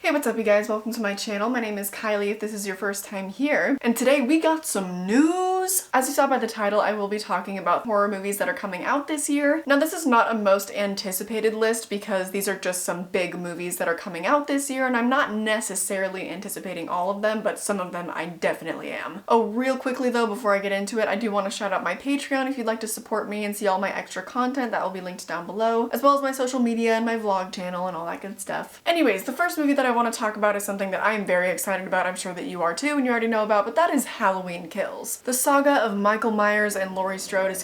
Hey, what's up you guys? Welcome to my channel. My name is Kylie if this is your first time here. And today we got some news! As you saw by the title, I will be talking about horror movies that are coming out this year. Now this is not a most anticipated list because these are just some big movies that are coming out this year and I'm not necessarily anticipating all of them, but some of them I definitely am. Oh, real quickly though, before I get into it, I do want to shout out my Patreon if you'd like to support me and see all my extra content. That will be linked down below, as well as my social media and my vlog channel and all that good stuff. Anyways, the first movie that I want to talk about is something that I'm very excited about. I'm sure that you are too and you already know about, but that is Halloween Kills. The saga of Michael Myers and Laurie Strode is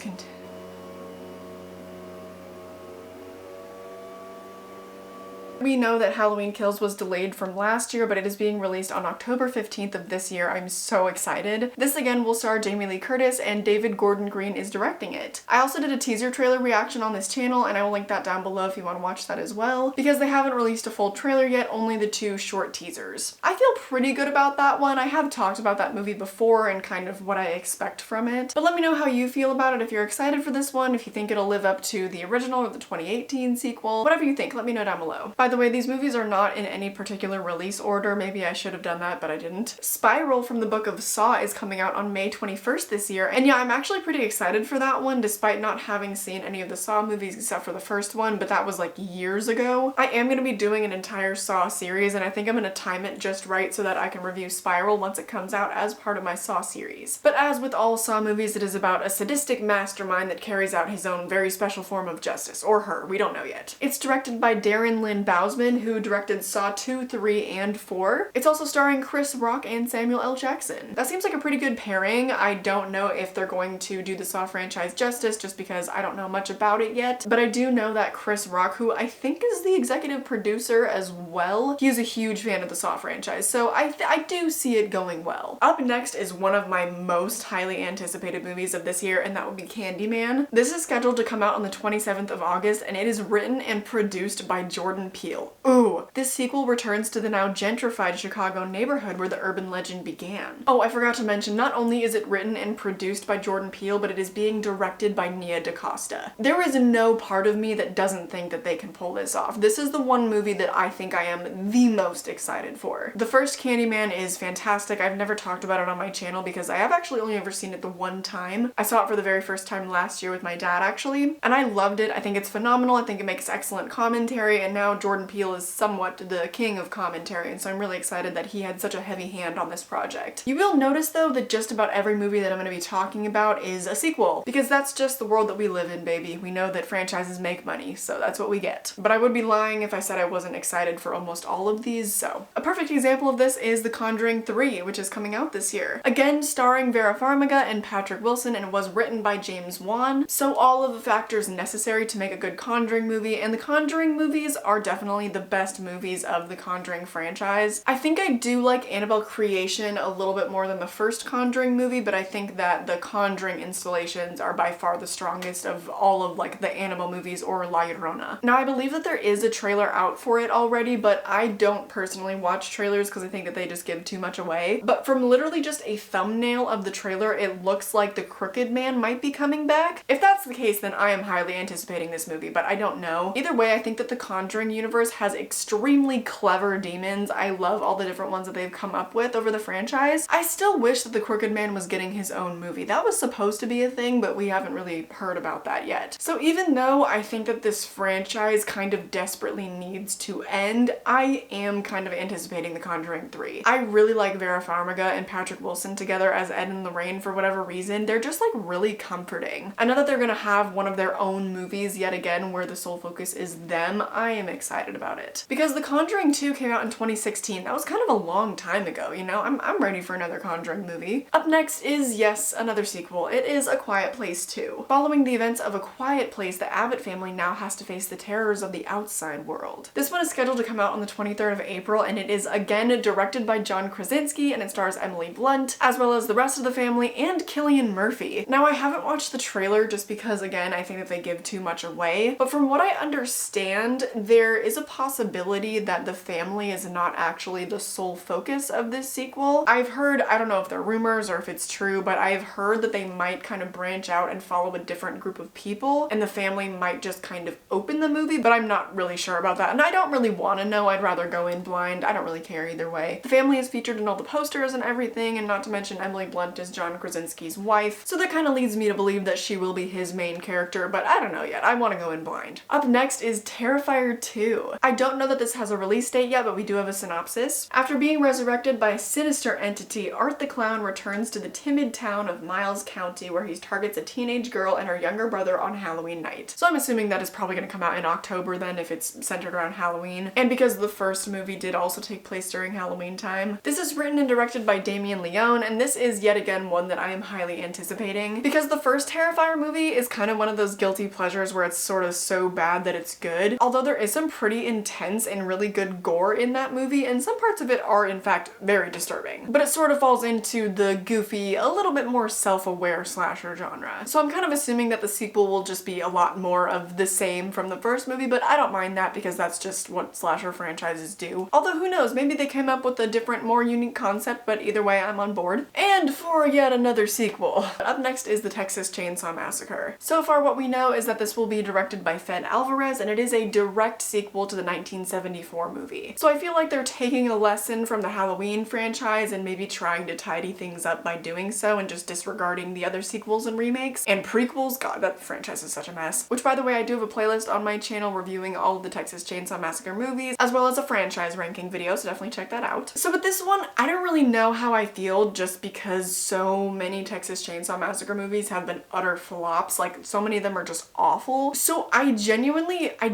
We know that Halloween Kills was delayed from last year, but it is being released on October 15th of this year. I'm so excited. This again will star Jamie Lee Curtis and David Gordon Green is directing it. I also did a teaser trailer reaction on this channel and I will link that down below if you want to watch that as well, because they haven't released a full trailer yet, only the two short teasers. I feel pretty good about that one. I have talked about that movie before and kind of what I expect from it, but let me know how you feel about it, if you're excited for this one, if you think it'll live up to the original or the 2018 sequel, whatever you think, let me know down below. By the way, these movies are not in any particular release order. Maybe I should have done that, but I didn't. Spiral from the book of Saw is coming out on May 21st this year, and yeah, I'm actually pretty excited for that one despite not having seen any of the Saw movies except for the first one, but that was like years ago. I am going to be doing an entire Saw series and I think I'm going to time it just right so that I can review Spiral once it comes out as part of my Saw series. But as with all Saw movies, it is about a sadistic mastermind that carries out his own very special form of justice, or her, we don't know yet. It's directed by Darren Lynn Bousman, who directed Saw 2, 3, and 4. It's also starring Chris Rock and Samuel L. Jackson. That seems like a pretty good pairing. I don't know if they're going to do the Saw franchise justice just because I don't know much about it yet, but I do know that Chris Rock, who I think is the executive producer as well, he's a huge fan of the Saw franchise, so I do see it going well. Up next is one of my most highly anticipated movies of this year, and that would be Candyman. This is scheduled to come out on the 27th of August, and it is written and produced by Jordan Peele. Ooh, this sequel returns to the now gentrified Chicago neighborhood where the urban legend began. Oh, I forgot to mention, not only is it written and produced by Jordan Peele, but it is being directed by Nia DaCosta. There is no part of me that doesn't think that they can pull this off. This is the one movie that I think I am the most excited for. The first Candyman is fantastic. I've never talked about it on my channel because I have actually only ever seen it the one time. I saw it for the very first time last year with my dad actually, and I loved it. I think it's phenomenal. I think it makes excellent commentary, and now Jordan Peele is somewhat the king of commentary, and so I'm really excited that he had such a heavy hand on this project. You will notice though that just about every movie that I'm going to be talking about is a sequel, because that's just the world that we live in, baby. We know that franchises make money, so that's what we get. But I would be lying if I said I wasn't excited for almost all of these, so. A perfect example of this is The Conjuring 3, which is coming out this year. Again, starring Vera Farmiga and Patrick Wilson, and was written by James Wan, so all of the factors necessary to make a good Conjuring movie, and the Conjuring movies are definitely the best movies of the Conjuring franchise. I think I do like Annabelle Creation a little bit more than the first Conjuring movie, but I think that the Conjuring installations are by far the strongest of all of like the Annabelle movies or La Llorona. Now I believe that there is a trailer out for it already, but I don't personally watch trailers because I think that they just give too much away. But from literally just a thumbnail of the trailer, it looks like the Crooked Man might be coming back. If that's the case, then I am highly anticipating this movie, but I don't know. Either way, I think that the Conjuring universe has extremely clever demons. I love all the different ones that they've come up with over the franchise. I still wish that the Crooked Man was getting his own movie. That was supposed to be a thing, but we haven't really heard about that yet. So even though I think that this franchise kind of desperately needs to end, I am kind of anticipating The Conjuring 3. I really like Vera Farmiga and Patrick Wilson together as Ed and Lorraine for whatever reason. They're just like really comforting. I know that they're gonna have one of their own movies yet again where the sole focus is them. I am excited about it. Because The Conjuring 2 came out in 2016. That was kind of a long time ago, you know? I'm ready for another Conjuring movie. Up next is, yes, another sequel. It is A Quiet Place 2. Following the events of A Quiet Place, the Abbott family now has to face the terrors of the outside world. This one is scheduled to come out on the 23rd of April, and it is again directed by John Krasinski, and it stars Emily Blunt, as well as the rest of the family and Cillian Murphy. Now, I haven't watched the trailer just because, again, I think that they give too much away, but from what I understand, there is is a possibility that the family is not actually the sole focus of this sequel. I've heard, I don't know if they're rumors or if it's true, but I've heard that they might kind of branch out and follow a different group of people, and the family might just kind of open the movie, but I'm not really sure about that, and I don't really want to know. I'd rather go in blind. I don't really care either way. The family is featured in all the posters and everything, and not to mention Emily Blunt is John Krasinski's wife, so that kind of leads me to believe that she will be his main character, but I don't know yet. I want to go in blind. Up next is Terrifier 2. I don't know that this has a release date yet, but we do have a synopsis. After being resurrected by a sinister entity, Art the Clown returns to the timid town of Miles County, where he targets a teenage girl and her younger brother on Halloween night. So I'm assuming that is probably going to come out in October then, if it's centered around Halloween. And because the first movie did also take place during Halloween time. This is written and directed by Damien Leone, and this is yet again one that I am highly anticipating, because the first Terrifier movie is kind of one of those guilty pleasures where it's sort of so bad that it's good. Although there is some pretty intense and really good gore in that movie, and some parts of it are in fact very disturbing. But it sort of falls into the goofy, a little bit more self-aware slasher genre. So I'm kind of assuming that the sequel will just be a lot more of the same from the first movie, but I don't mind that because that's just what slasher franchises do. Although who knows, maybe they came up with a different, more unique concept, but either way I'm on board. And for yet another sequel. Up next is the Texas Chainsaw Massacre. So far what we know is that this will be directed by Fed Alvarez, and it is a direct sequel to the 1974 movie. So I feel like they're taking a lesson from the Halloween franchise and maybe trying to tidy things up by doing so and just disregarding the other sequels and remakes and prequels. God, that franchise is such a mess. Which, by the way, I do have a playlist on my channel reviewing all of the Texas Chainsaw Massacre movies, as well as a franchise ranking video, so definitely check that out. So with this one, I don't really know how I feel, just because so many Texas Chainsaw Massacre movies have been utter flops. Like, so many of them are just awful. So I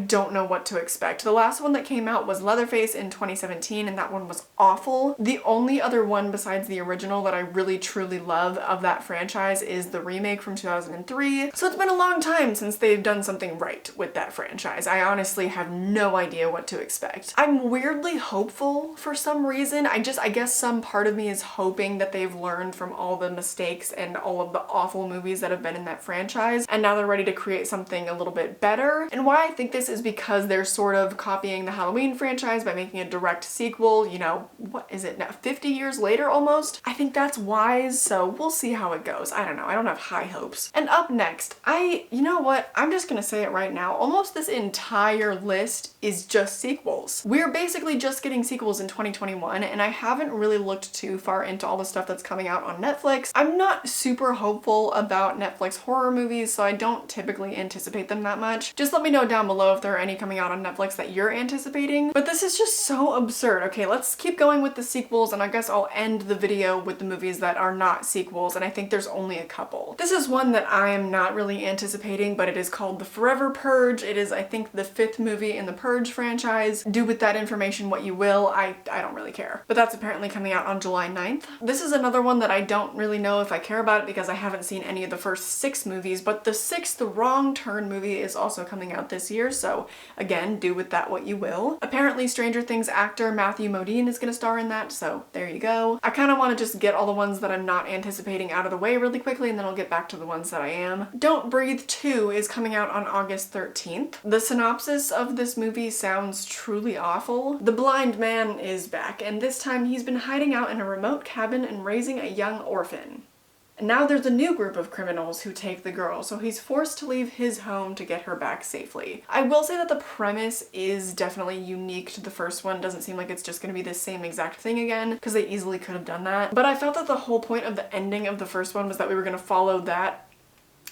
don't know what to expect. The last one that came out was Leatherface in 2017, and that one was awful. The only other one besides the original that I really truly love of that franchise is the remake from 2003. So it's been a long time since they've done something right with that franchise. I honestly have no idea what to expect. I'm weirdly hopeful for some reason. I guess some part of me is hoping that they've learned from all the mistakes and all of the awful movies that have been in that franchise, and now they're ready to create something a little bit better. And why I think this is because they're sort of copying the Halloween franchise by making a direct sequel, you know, what is it now, 50 years later almost? I think that's wise, so we'll see how it goes. I don't know, I don't have high hopes. And up next, you know what, I'm just gonna say it right now, almost this entire list is just sequels. We're basically just getting sequels in 2021, and I haven't really looked too far into all the stuff that's coming out on Netflix. I'm not super hopeful about Netflix horror movies, so I don't typically anticipate them that much. Just let me know down below if there are any coming out on Netflix that you're anticipating. But this is just so absurd. Okay, let's keep going with the sequels, and I guess I'll end the video with the movies that are not sequels, and I think there's only a couple. This is one that I am not really anticipating, but it is called The Forever Purge. It is, I think, the 5th movie in the Purge franchise. Do with that information what you will. I don't really care. But that's apparently coming out on July 9th. This is another one that I don't really know if I care about it because I haven't seen any of the first 6 movies, but the 6th Wrong Turn movie is also coming out this year, so again, do with that what you will. Apparently Stranger Things actor Matthew Modine is going to star in that, so there you go. I kind of want to just get all the ones that I'm not anticipating out of the way really quickly, and then I'll get back to the ones that I am. Don't Breathe 2 is coming out on August 13th. The synopsis of this movie sounds truly awful. The blind man is back, and this time he's been hiding out in a remote cabin and raising a young orphan. And now there's a new group of criminals who take the girl, so he's forced to leave his home to get her back safely. I will say that the premise is definitely unique to the first one. It doesn't seem like it's just going to be the same exact thing again, because they easily could have done that. But I felt that the whole point of the ending of the first one was that we were going to follow that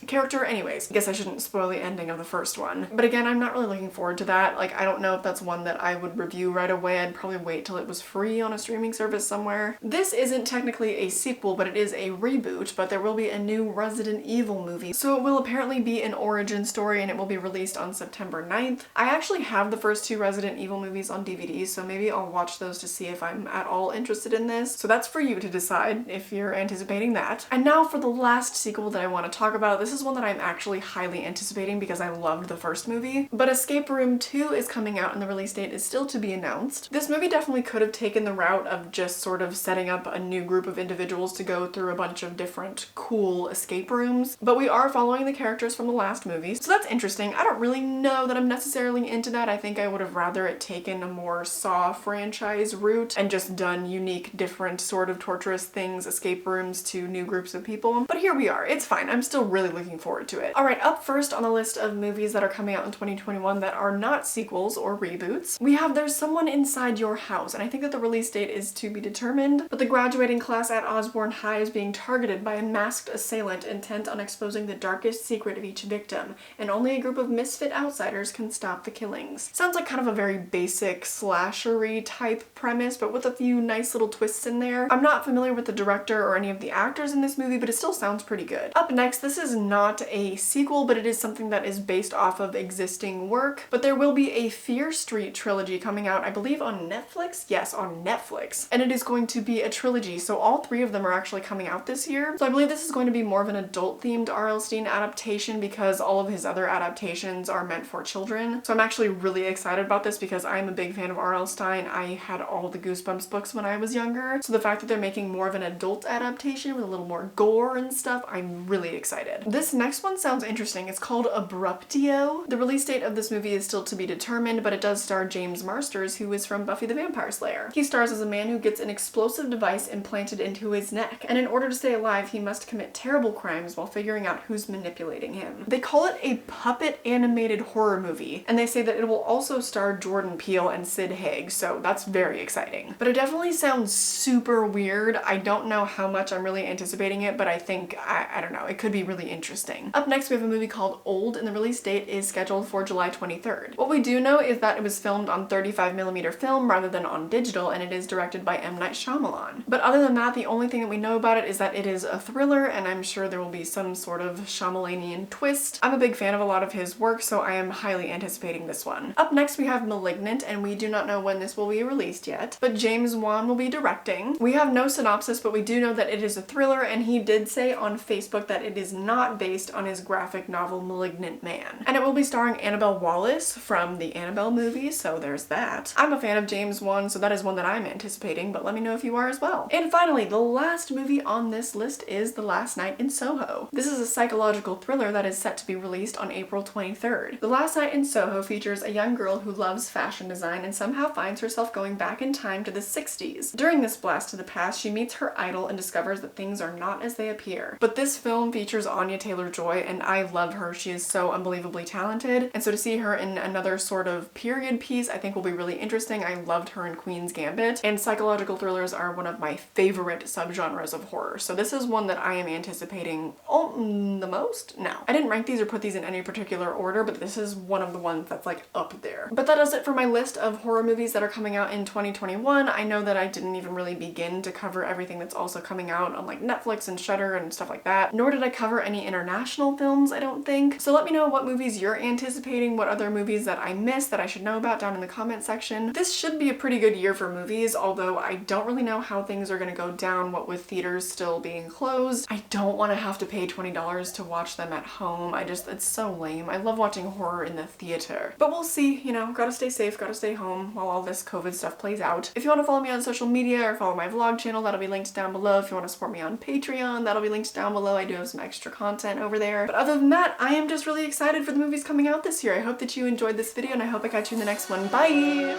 character anyways. I guess I shouldn't spoil the ending of the first one. But again, I'm not really looking forward to that. Like, I don't know if that's one that I would review right away. I'd probably wait till it was free on a streaming service somewhere. This isn't technically a sequel, but it is a reboot, but there will be a new Resident Evil movie. So it will apparently be an origin story, and it will be released on September 9th. I actually have the first 2 Resident Evil movies on DVD, so maybe I'll watch those to see if I'm at all interested in this. So that's for you to decide if you're anticipating that. And now for the last sequel that I want to talk about. This is one that I'm actually highly anticipating because I loved the first movie. But Escape Room 2 is coming out and the release date is still to be announced. This movie definitely could have taken the route of just sort of setting up a new group of individuals to go through a bunch of different cool escape rooms, but we are following the characters from the last movie, so that's interesting. I don't really know that I'm necessarily into that. I think I would have rather it taken a more Saw franchise route and just done unique, different sort of torturous things, escape rooms to new groups of people. But here we are. It's fine. I'm still really looking forward to it. Alright, up first on the list of movies that are coming out in 2021 that are not sequels or reboots, we have There's Someone Inside Your House, and I think that the release date is to be determined, but the graduating class at Osborne High is being targeted by a masked assailant intent on exposing the darkest secret of each victim, and only a group of misfit outsiders can stop the killings. Sounds like kind of a very basic slashery type premise, but with a few nice little twists in there. I'm not familiar with the director or any of the actors in this movie, but it still sounds pretty good. Up next, this is not a sequel, but it is something that is based off of existing work, but there will be a Fear Street trilogy coming out, I believe on Netflix? Yes, on Netflix. And it is going to be a trilogy, so all three of them are actually coming out this year. So I believe this is going to be more of an adult-themed R.L. Stine adaptation because all of his other adaptations are meant for children. So I'm actually really excited about this because I'm a big fan of R.L. Stine. I had all the Goosebumps books when I was younger. So the fact that they're making more of an adult adaptation with a little more gore and stuff, I'm really excited. This next one sounds interesting. It's called Abruptio. The release date of this movie is still to be determined, but it does star James Marsters, who is from Buffy the Vampire Slayer. He stars as a man who gets an explosive device implanted into his neck, and in order to stay alive, he must commit terrible crimes while figuring out who's manipulating him. They call it a puppet animated horror movie, and they say that it will also star Jordan Peele and Sid Haig, so that's very exciting. But it definitely sounds super weird. I don't know how much I'm really anticipating it, but I think, I don't know, it could be really interesting. Up next, we have a movie called Old, and the release date is scheduled for July 23rd. What we do know is that it was filmed on 35mm film rather than on digital, and it is directed by M. Night Shyamalan. But other than that, the only thing that we know about it is that it is a thriller, and I'm sure there will be some sort of Shyamalanian twist. I'm a big fan of a lot of his work, so I am highly anticipating this one. Up next, we have Malignant, and we do not know when this will be released yet, but James Wan will be directing. We have no synopsis, but we do know that it is a thriller, and he did say on Facebook that it is not based on his graphic novel Malignant Man. And it will be starring Annabelle Wallis from the Annabelle movies, so there's that. I'm a fan of James Wan, so that is one that I'm anticipating, but let me know if you are as well. And finally, the last movie on this list is The Last Night in Soho. This is a psychological thriller that is set to be released on April 23rd. The Last Night in Soho features a young girl who loves fashion design and somehow finds herself going back in time to the 60s. During this blast to the past, she meets her idol and discovers that things are not as they appear. But this film features Anya Taylor-Joy, and I love her. She is so unbelievably talented, and so to see her in another sort of period piece I think will be really interesting. I loved her in Queen's Gambit, and psychological thrillers are one of my favorite subgenres of horror, so this is one that I am anticipating the most? No. I didn't rank these or put these in any particular order, but this is one of the ones that's like up there. But that does it for my list of horror movies that are coming out in 2021. I know that I didn't even really begin to cover everything that's also coming out on like Netflix and Shudder and stuff like that, nor did I cover any international films, I don't think. So let me know what movies you're anticipating, what other movies that I missed that I should know about down in the comment section. This should be a pretty good year for movies, although I don't really know how things are gonna go down, what with theaters still being closed. I don't want to have to pay $20 to watch them at home. It's so lame. I love watching horror in the theater. But we'll see, you know, gotta stay safe, gotta stay home while all this COVID stuff plays out. If you want to follow me on social media or follow my vlog channel, that'll be linked down below. If you want to support me on Patreon, that'll be linked down below. I do have some extra content over there. But other than that, I am just really excited for the movies coming out this year. I hope that you enjoyed this video, and I hope I catch you in the next one. Bye!